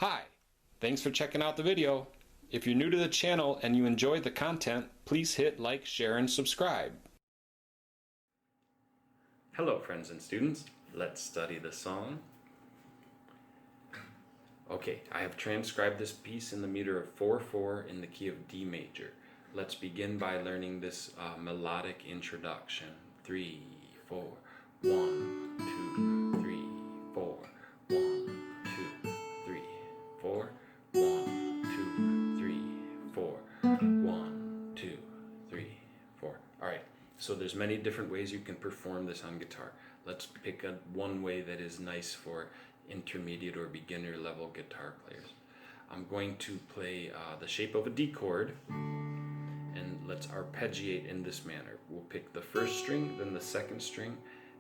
Hi, thanks for checking out the video. If you're new to the channel and you enjoyed the content, please hit like, share, and subscribe. Hello friends and students, let's study the song. Okay, I have transcribed this piece in the meter of 4/4 in the key of D major. Let's begin by learning this melodic introduction. 3, 4, 1, 2, 3, 4, 1, 2, 3, 4, 1, 2, 3, 4, 1, 2, 3, 4. All right, so there's many different ways you can perform this on guitar. Let's pick one way that is nice for intermediate or beginner level guitar players. I'm going to play the shape of a D chord, and let's arpeggiate in this manner. We'll pick the first string, then the second string,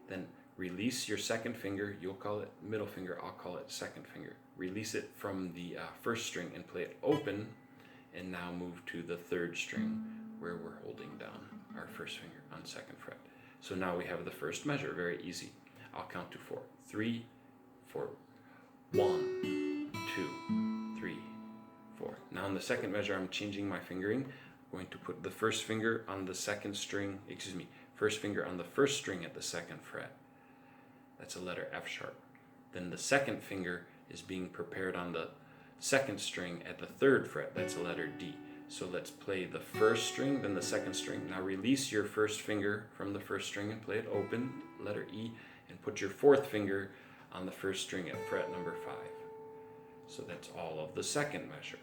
then release your second finger. You'll call it middle finger, I'll call it second finger. Release it from the first string and play it open, and now move to the third string where we're holding down our first finger on second fret. So now we have the first measure, very easy. I'll count to 4. 3, 4, 1, 2, 3, 4. Now in the second measure, I'm changing my fingering. I'm going to put the first finger on the second string, first finger on the first string at the second fret. That's a letter F sharp. Then the second finger is being prepared on the second string at the third fret. That's a letter D. So let's play the first string, then the second string. Now release your first finger from the first string and play it open, letter E, and put your fourth finger on the first string at fret number 5. So that's all of the second measure.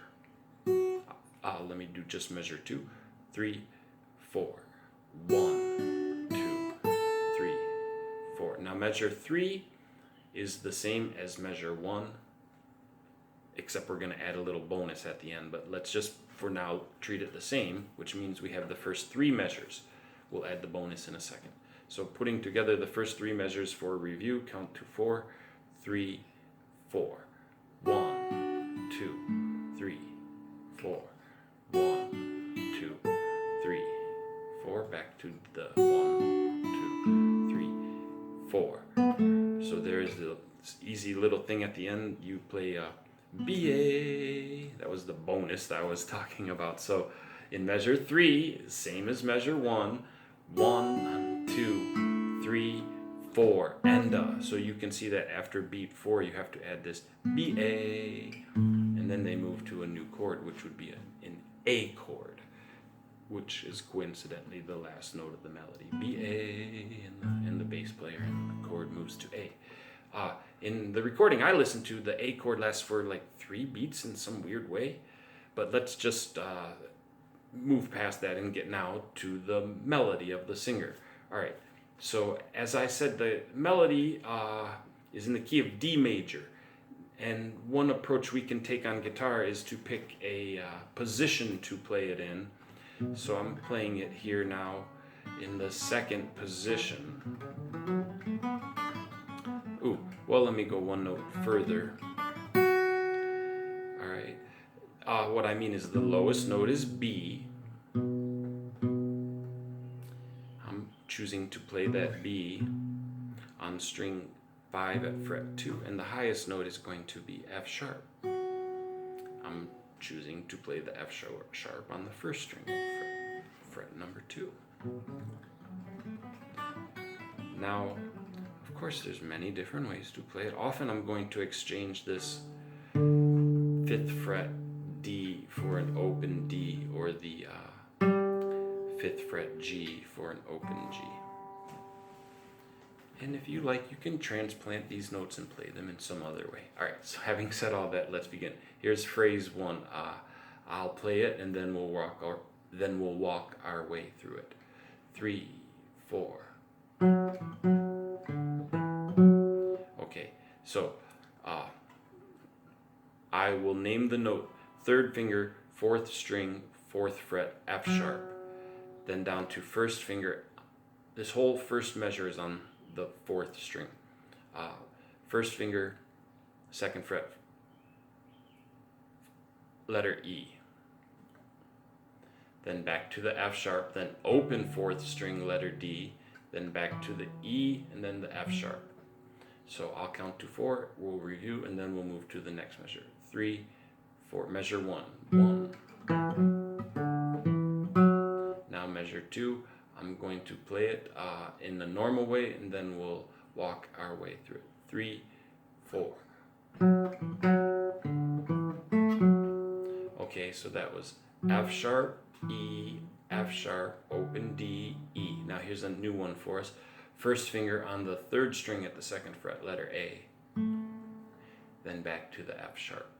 Let me do just measure 2. 3, 4. 1, 2, 3, 4. Now measure 3 is the same as measure 1, except we're going to add a little bonus at the end, but let's just for now treat it the same, which means we have the first 3 measures. We'll add the bonus in a second. So putting together the first 3 measures for review, count to 4, 3, 4, 1, 2, 3, 4, 1, 2, 3, 4, back to the 1, 2, 3, 4. So there's the easy little thing at the end. You play BA. That was the bonus that I was talking about. So in measure 3, same as measure 1, 1, 2, 3, 4, and so you can see that after beat 4 you have to add this BA, and then they move to a new chord, which would be an A chord, which is coincidentally the last note of the melody. BA, and the bass player, and the chord moves to A. In the recording I listened to, the A chord lasts for like 3 beats in some weird way, but let's just move past that and get now to the melody of the singer. All right, so as I said, the melody is in the key of D major, and one approach we can take on guitar is to pick a position to play it in. So I'm playing it here now in the second position. Ooh, well, let me go one note further. All right, what I mean is the lowest note is B. I'm choosing to play that B on string 5 at fret 2, and the highest note is going to be F sharp. I'm choosing to play the F sharp on the first string at fret number 2. Now, of course, there's many different ways to play it. Often I'm going to exchange this 5th fret D for an open D, or the 5th fret G for an open G. And if you like, you can transplant these notes and play them in some other way. All right, so having said all that, let's begin. Here's phrase 1. I'll play it, and then we'll walk our way through it. 3, 4. Okay, so I will name the note 3rd finger, 4th string, 4th fret, F sharp, then down to 1st finger. This whole first measure is on the 4th string. 1st finger, 2nd fret, letter E. Then back to the F sharp, then open 4th string, letter D, then back to the E, and then the F sharp. So I'll count to 4, we'll review, and then we'll move to the next measure. 3, 4. Measure 1. 1. Now measure 2. I'm going to play it in the normal way, and then we'll walk our way through it. 3, 4. Okay, so that was F sharp, E, F sharp, open D, E. Now here's a new one for us. First finger on the 3rd string at the 2nd fret, letter A. Then back to the F sharp.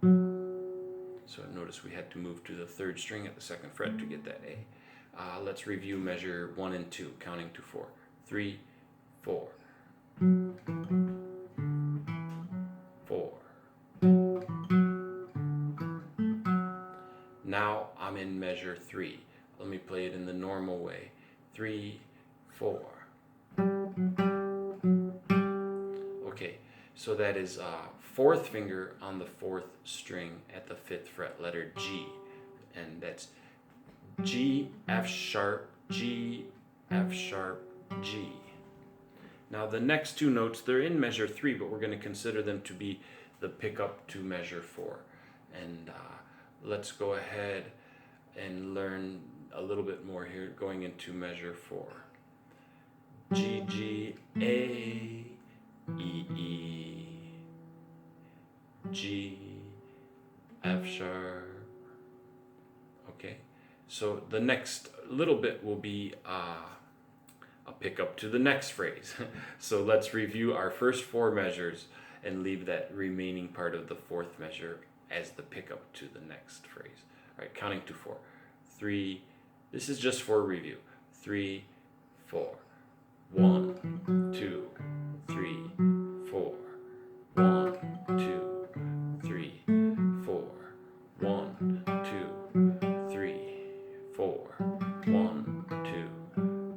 So notice we had to move to the 3rd string at the 2nd fret to get that A. Let's review measure 1 and 2, counting to 4. 3, 4. 4. Now I'm in measure 3. Let me play it in the normal way. 3, 4. Okay, so that is 4th finger on the 4th string at the 5th fret, letter G. And that's G, F sharp, G, F sharp, G. Now the next 2 notes, they're in measure 3, but we're going to consider them to be the pickup to measure 4. And let's go ahead and learn a little bit more here going into measure 4. G, G, A, E, E, G, F sharp. Okay, so the next little bit will be a pickup to the next phrase. So let's review our first 4 measures and leave that remaining part of the 4th measure as the pickup to the next phrase. All right, counting to 4. 3, this is just for review. 3, 4. 1, 2, 3, 4. 1, 2, 3, 4. 1, 2, 3, 4. 1, 2,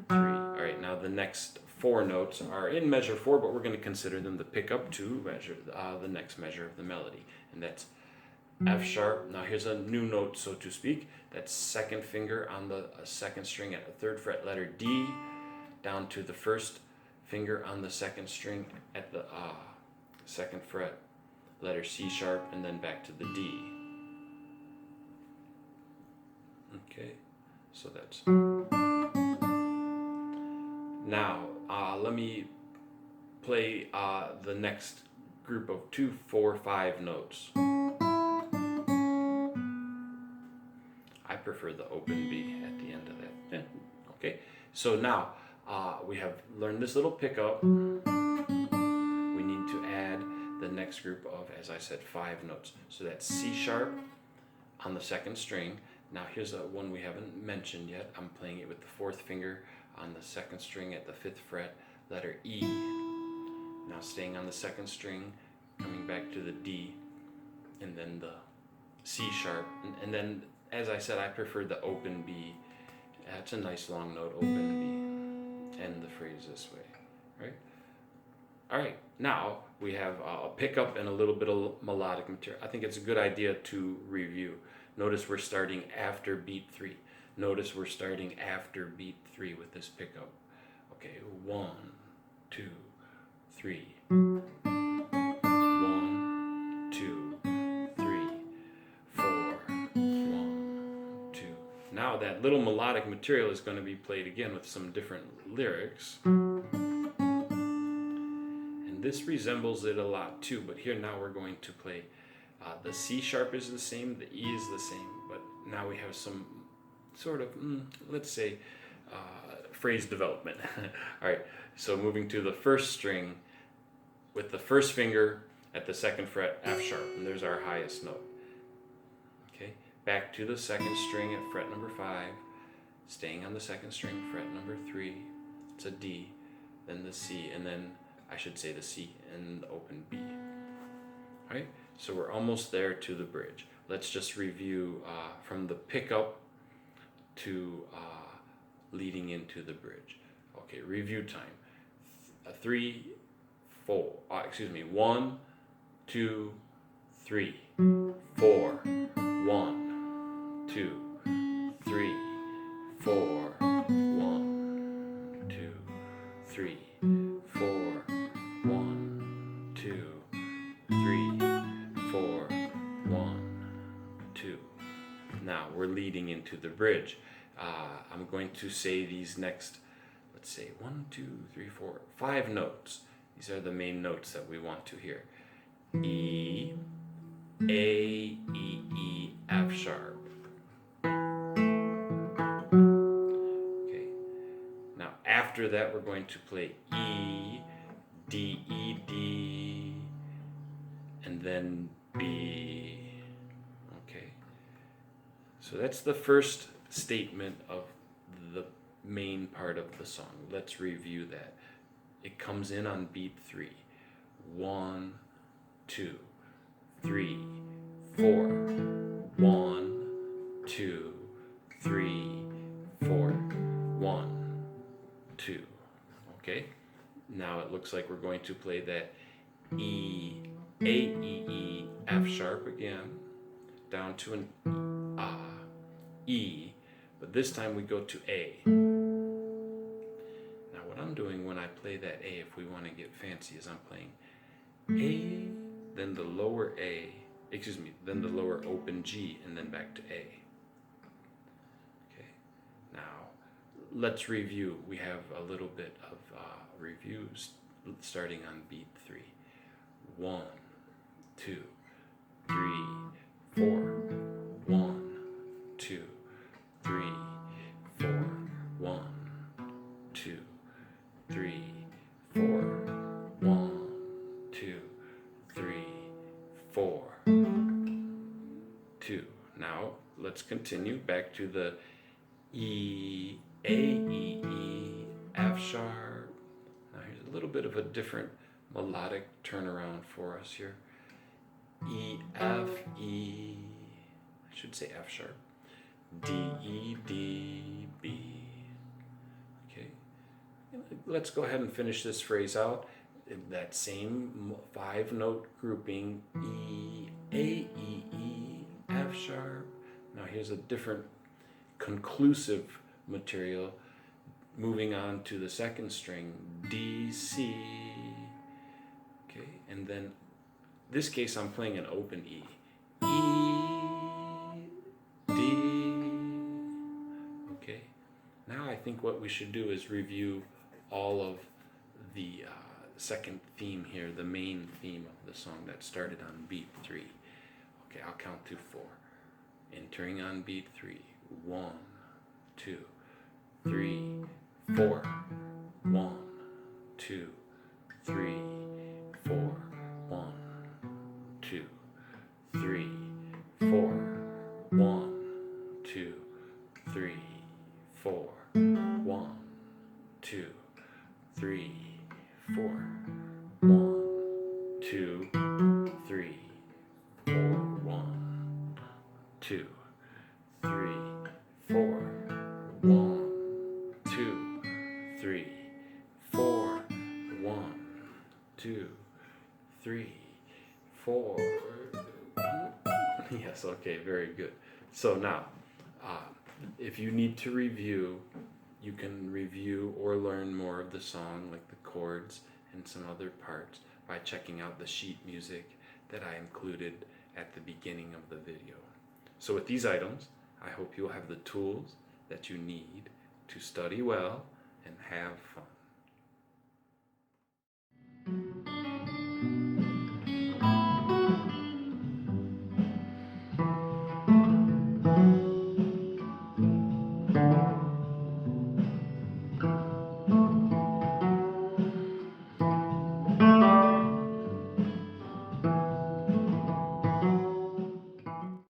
3. All right, now the next 4 notes are in measure 4, but we're going to consider them the pickup to measure the next measure of the melody, and that's F sharp. Now here's a new note, so to speak. That's 2nd finger on the 2nd string at the 3rd fret, letter D, down to the 1st finger on the 2nd string at the 2nd fret, letter C sharp, and then back to the D. Okay, so that's. Now let me play the next group of 2, 4, 5 notes. I prefer the open B at the end of that. Yeah. Okay, so now we have learned this little pickup. We need to add the next group of, as I said, 5 notes. So that's C sharp on the 2nd string. Now here's one we haven't mentioned yet. I'm playing it with the 4th finger on the 2nd string at the 5th fret, letter E. Now staying on the 2nd string, coming back to the D, and then the C sharp, and then, as I said, I prefer the open B. It's a nice long note, open B. End the phrase this way, right? All right, now we have a pickup and a little bit of melodic material. I think it's a good idea to review. Notice we're starting after beat 3. Notice we're starting after beat 3 with this pickup. Okay, 1, 2, 3. 1, 2, 3, 4. 1, 2. Now that little melodic material is going to be played again with some different lyrics. And this resembles it a lot too, but here now we're going to play the C sharp is the same, the E is the same, but now we have some sort of, let's say, phrase development. All right, so moving to the 1st string with the 1st finger at the 2nd fret, F sharp, and there's our highest note. Okay, back to the 2nd string at fret number 5, staying on the 2nd string, fret number 3, it's a D, then the C, and then I should say the C and the open B. All right, so we're almost there to the bridge. Let's just review from the pickup to leading into the bridge. Okay, review time. 3, 4, 1, 2, 3, 4, 1, 2, 3, 4, 1, 2, 3, 4, 1, 2, 3, 4, 1, leading into the bridge. I'm going to say these next, let's say 1, 2, 3, 4, 5 notes. These are the main notes that we want to hear. E, A, E, E, F sharp. Okay. Now after that we're going to play E, D, E, D, and then B. Okay. So that's the first statement of the main part of the song. Let's review that. It comes in on beat 3. 1, 2, 3, 4. 1, 2, 3, 4. 1, 2. Okay? Now it looks like we're going to play that E, A, E, E, F sharp again, down to an E, but this time we go to A. Now what I'm doing when I play that A, if we want to get fancy, is I'm playing A, then the lower A, then the lower open G, and then back to A. Okay, now let's review. We have a little bit of reviews starting on beat 3. 1, 2, 3, 4. 1, 2, 3, 4. 1, 2, 3, 4. 1, 2, 3, 4. 2. Now let's continue back to the E, A, E, E, F sharp. Now here's a little bit of a different melodic turnaround for us here. E, F, E, I should say F sharp. D, E, D, B. Okay, let's go ahead and finish this phrase out. That same 5-note grouping, E, A, E, E, F sharp. Now here's a different conclusive material. Moving on to the second string, D, C. Okay, and then this case I'm playing an open E. E, D. Okay, now I think what we should do is review all of the second theme here, the main theme of the song that started on beat 3. Okay, I'll count to 4. Entering on beat 3. 1, 2, 3, 4. 1, 2, 3, 4. 1, 2, 3, 4. 1, 2, 3, 4. 1, 2, 3, 4. 1, 2, 3, 4. 1, 2, 3, 4. 1, 2, 3, 4. 1, 2, 3, 4. Yes, okay, very good. So now, if you need to review, you can review or learn more of the song, like the chords and some other parts, by checking out the sheet music that I included at the beginning of the video. So with these items, I hope you'll have the tools that you need to study well and have fun.